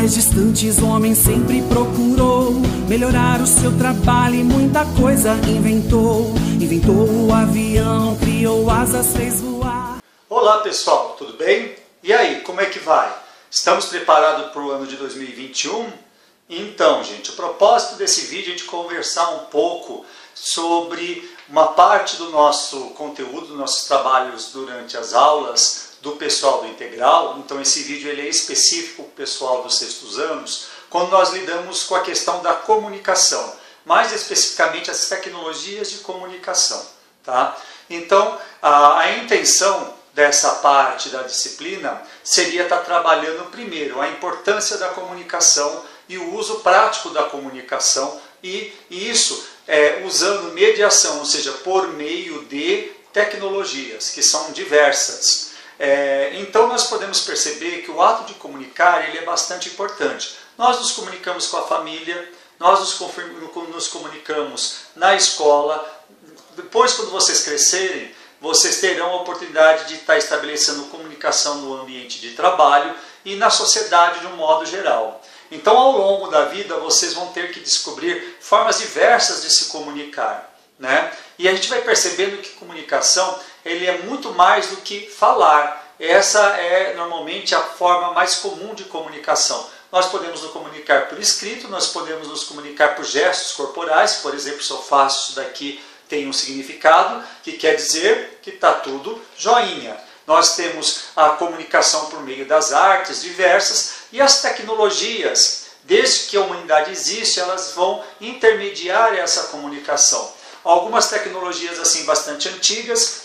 mais distantes o homem sempre procurou melhorar o seu trabalho e muita coisa inventou. Inventou o avião, criou asas, fez voar. Olá pessoal, tudo bem? E aí, como é que vai? Estamos preparados para o ano de 2021? Então, gente, o propósito desse vídeo é a gente conversar um pouco sobre uma parte do nosso conteúdo, dos nossos trabalhos durante as aulas do pessoal do integral. Então esse vídeo ele é específico para o pessoal dos sextos anos, quando nós lidamos com a questão da comunicação, mais especificamente as tecnologias de comunicação. Tá? Então a intenção dessa parte da disciplina seria estar trabalhando primeiro a importância da comunicação e o uso prático da comunicação, e isso usando mediação, ou seja, por meio de tecnologias, que são diversas. Então nós podemos perceber que o ato de comunicar ele é bastante importante. Nós nos comunicamos com a família, nós nos comunicamos na escola. Depois, quando vocês crescerem, vocês terão a oportunidade de estar estabelecendo comunicação no ambiente de trabalho e na sociedade de um modo geral. Então, ao longo da vida, vocês vão ter que descobrir formas diversas de se comunicar, né? E a gente vai percebendo que comunicação ele é muito mais do que falar. Essa é normalmente a forma mais comum de comunicação. Nós podemos nos comunicar por escrito, nós podemos nos comunicar por gestos corporais. Por exemplo, se eu faço isso daqui, tem um significado, que quer dizer que está tudo joinha. Nós temos a comunicação por meio das artes diversas e as tecnologias, desde que a humanidade existe, elas vão intermediar essa comunicação. Algumas tecnologias assim bastante antigas,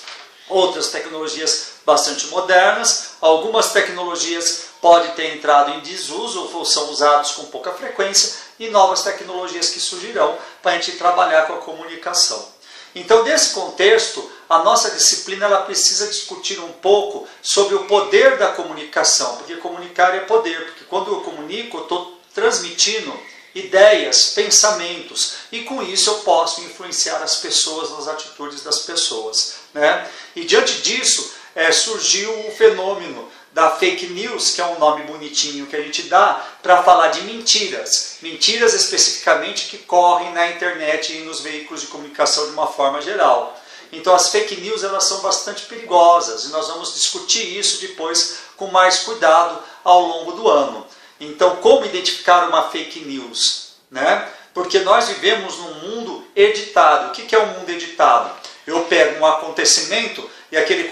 outras tecnologias bastante modernas, algumas tecnologias podem ter entrado em desuso ou são usadas com pouca frequência, e novas tecnologias que surgirão para a gente trabalhar com a comunicação. Então, nesse contexto, a nossa disciplina ela precisa discutir um pouco sobre o poder da comunicação, porque comunicar é poder, porque quando eu comunico, eu estou transmitindo ideias, pensamentos, e com isso eu posso influenciar as pessoas nas atitudes das pessoas, né? E diante disso, surgiu o fenômeno da fake news, que é um nome bonitinho que a gente dá para falar de mentiras. Mentiras especificamente que correm na internet e nos veículos de comunicação de uma forma geral. Então as fake news elas são bastante perigosas e nós vamos discutir isso depois com mais cuidado ao longo do ano. Então como identificar uma fake news, né? Porque nós vivemos num mundo editado. O que é um mundo editado? Eu pego um acontecimento e aquele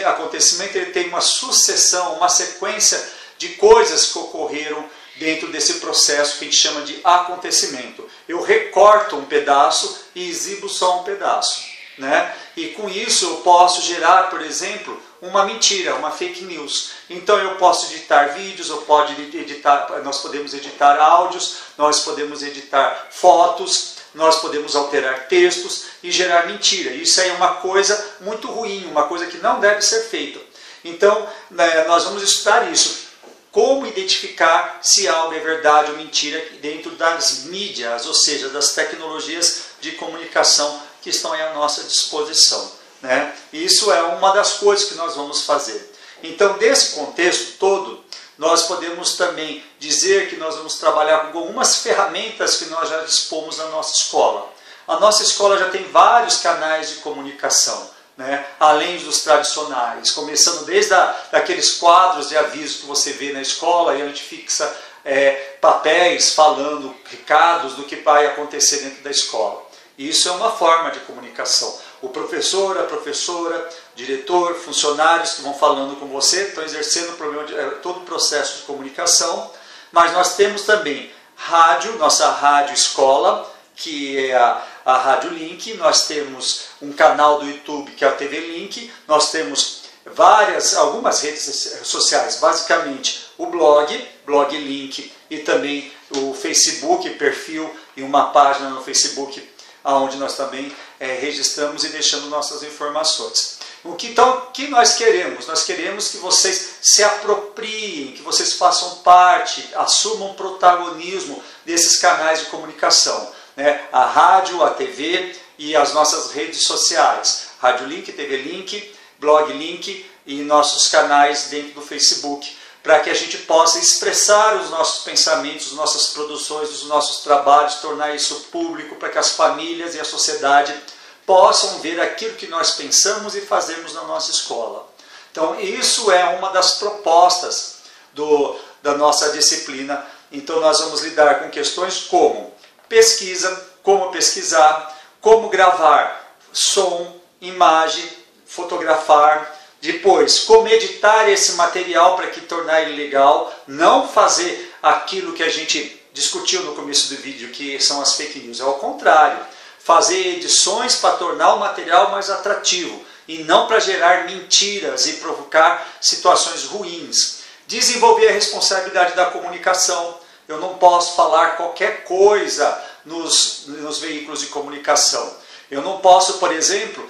acontecimento ele tem uma sucessão, uma sequência de coisas que ocorreram dentro desse processo que a gente chama de acontecimento. Eu recorto um pedaço e exibo só um pedaço, né? E com isso eu posso gerar, por exemplo, uma mentira, uma fake news. Então eu posso editar vídeos, nós podemos editar áudios, nós podemos editar fotos, nós podemos alterar textos e gerar mentira. Isso aí é uma coisa muito ruim, uma coisa que não deve ser feita. Então, nós vamos estudar isso. Como identificar se algo é verdade ou mentira dentro das mídias, ou seja, das tecnologias de comunicação que estão à nossa disposição, né? Isso é uma das coisas que nós vamos fazer. Então, nesse contexto todo, nós podemos também dizer que nós vamos trabalhar com algumas ferramentas que nós já dispomos na nossa escola. A nossa escola já tem vários canais de comunicação, né? Além dos tradicionais, começando desde aqueles quadros de aviso que você vê na escola e a gente fixa papéis falando recados do que vai acontecer dentro da escola. Isso é uma forma de comunicação. O professor, a professora, diretor, funcionários que vão falando com você, estão exercendo todo o processo de comunicação. Mas nós temos também rádio, nossa rádio escola, que é a Rádio Link. Nós temos um canal do YouTube, que é a TV Link. Nós temos algumas redes sociais, basicamente o blog Link, e também o Facebook, perfil e uma página no Facebook, onde nós também registramos e deixamos nossas informações. Então, o que nós queremos? Nós queremos que vocês se apropriem, que vocês façam parte, assumam protagonismo desses canais de comunicação, né? A rádio, a TV e as nossas redes sociais. Rádio Link, TV Link, Blog Link e nossos canais dentro do Facebook. para que a gente possa expressar os nossos pensamentos, as nossas produções, os nossos trabalhos, tornar isso público, para que as famílias e a sociedade possam ver aquilo que nós pensamos e fazemos na nossa escola. Então, isso é uma das propostas da nossa disciplina. Então, nós vamos lidar com questões como pesquisa, como pesquisar, como gravar som, imagem, fotografar, depois como editar esse material para que tornar ele legal, não fazer aquilo que a gente discutiu no começo do vídeo, que são as fake news, é ao contrário, fazer edições para tornar o material mais atrativo e não para gerar mentiras e provocar situações ruins. Desenvolver a responsabilidade da comunicação. Eu não posso falar qualquer coisa nos veículos de comunicação. Eu não posso, por exemplo,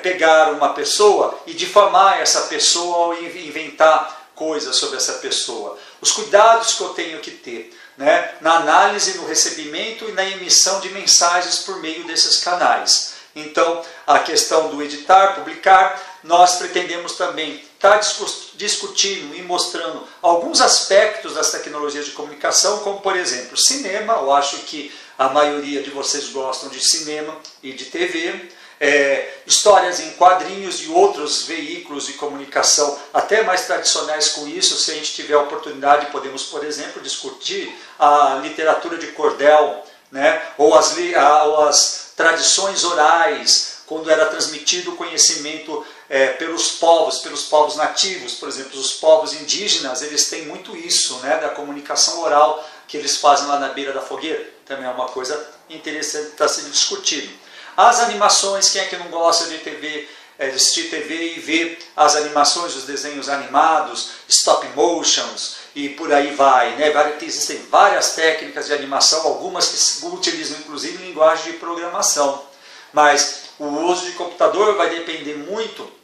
pegar uma pessoa e difamar essa pessoa ou inventar coisas sobre essa pessoa. Os cuidados que eu tenho que ter, né, na análise, no recebimento e na emissão de mensagens por meio desses canais. Então, a questão do editar, publicar, nós pretendemos também estar discutindo e mostrando alguns aspectos das tecnologias de comunicação, como, por exemplo, cinema. Eu acho que a maioria de vocês gostam de cinema e de TV, histórias em quadrinhos e outros veículos de comunicação, até mais tradicionais com isso. Se a gente tiver a oportunidade, podemos, por exemplo, discutir a literatura de cordel, né? Ou as tradições orais, quando era transmitido o conhecimento pelos povos nativos. Por exemplo, os povos indígenas, eles têm muito isso, né, da comunicação oral que eles fazem lá na beira da fogueira. Também é uma coisa interessante que está sendo discutido. As animações, quem é que não gosta de TV, assistir TV e ver as animações, os desenhos animados, stop motions e por aí vai, né? Existem várias técnicas de animação, algumas que utilizam inclusive linguagem de programação. Mas o uso de computador vai depender muito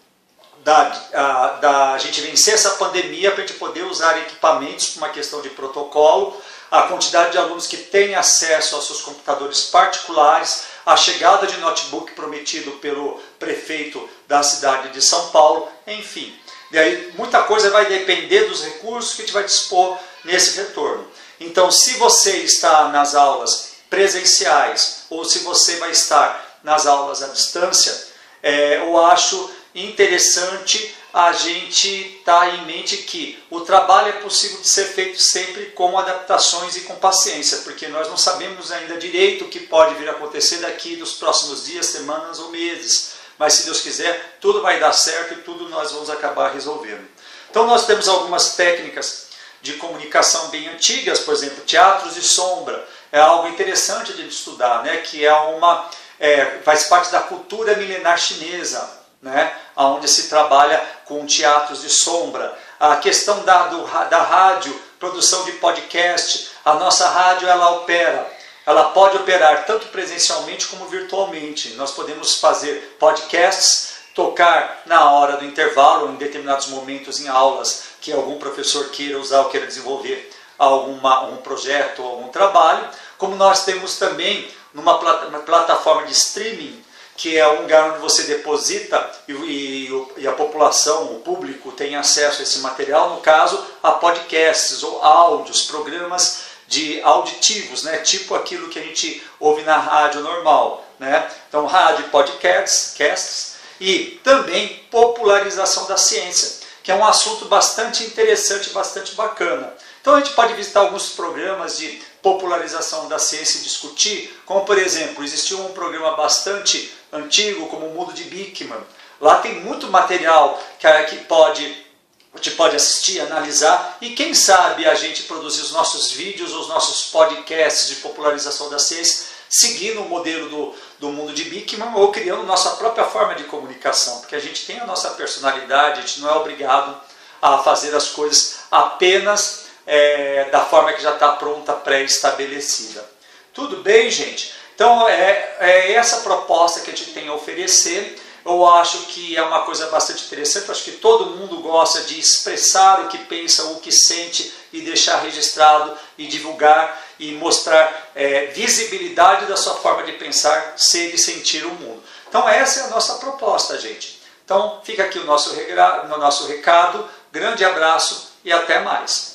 da gente vencer essa pandemia, para a gente poder usar equipamentos por uma questão de protocolo, a quantidade de alunos que têm acesso aos seus computadores particulares, a chegada de notebook prometido pelo prefeito da cidade de São Paulo, enfim. E aí muita coisa vai depender dos recursos que a gente vai dispor nesse retorno. Então, se você está nas aulas presenciais ou se você vai estar nas aulas à distância, eu acho interessante a gente estar em mente que o trabalho é possível de ser feito sempre com adaptações e com paciência, porque nós não sabemos ainda direito o que pode vir a acontecer daqui dos próximos dias, semanas ou meses. Mas se Deus quiser, tudo vai dar certo e tudo nós vamos acabar resolvendo. Então nós temos algumas técnicas de comunicação bem antigas, por exemplo, teatros de sombra. É algo interessante de estudar, né? Que faz parte da cultura milenar chinesa, né? Onde se trabalha com teatros de sombra. A questão da rádio, produção de podcast. A nossa rádio, ela pode operar tanto presencialmente como virtualmente. Nós podemos fazer podcasts, tocar na hora do intervalo, em determinados momentos em aulas que algum professor queira usar ou queira desenvolver um projeto ou algum trabalho. Como nós temos também uma plataforma de streaming, que é um lugar onde você deposita e a população, o público, tem acesso a esse material, no caso, a podcasts ou áudios, programas auditivos, né? Tipo aquilo que a gente ouve na rádio normal, né? Então, rádio, podcasts e também popularização da ciência, que é um assunto bastante interessante, bastante bacana. Então a gente pode visitar alguns programas de popularização da ciência e discutir, como por exemplo, existiu um programa bastante antigo como o Mundo de Bickman. Lá tem muito material que a gente pode assistir, analisar e quem sabe a gente produzir os nossos vídeos, os nossos podcasts de popularização da ciência, seguindo o modelo do Mundo de Bickman ou criando nossa própria forma de comunicação, porque a gente tem a nossa personalidade, a gente não é obrigado a fazer as coisas apenas da forma que já está pronta, pré-estabelecida. Tudo bem, gente? Então é essa proposta que a gente tem a oferecer. Eu acho que é uma coisa bastante interessante. Eu acho que todo mundo gosta de expressar o que pensa, o que sente e deixar registrado e divulgar e mostrar visibilidade da sua forma de pensar, ser e sentir o mundo. Então essa é a nossa proposta, gente. Então fica aqui o nosso recado. Grande abraço e até mais.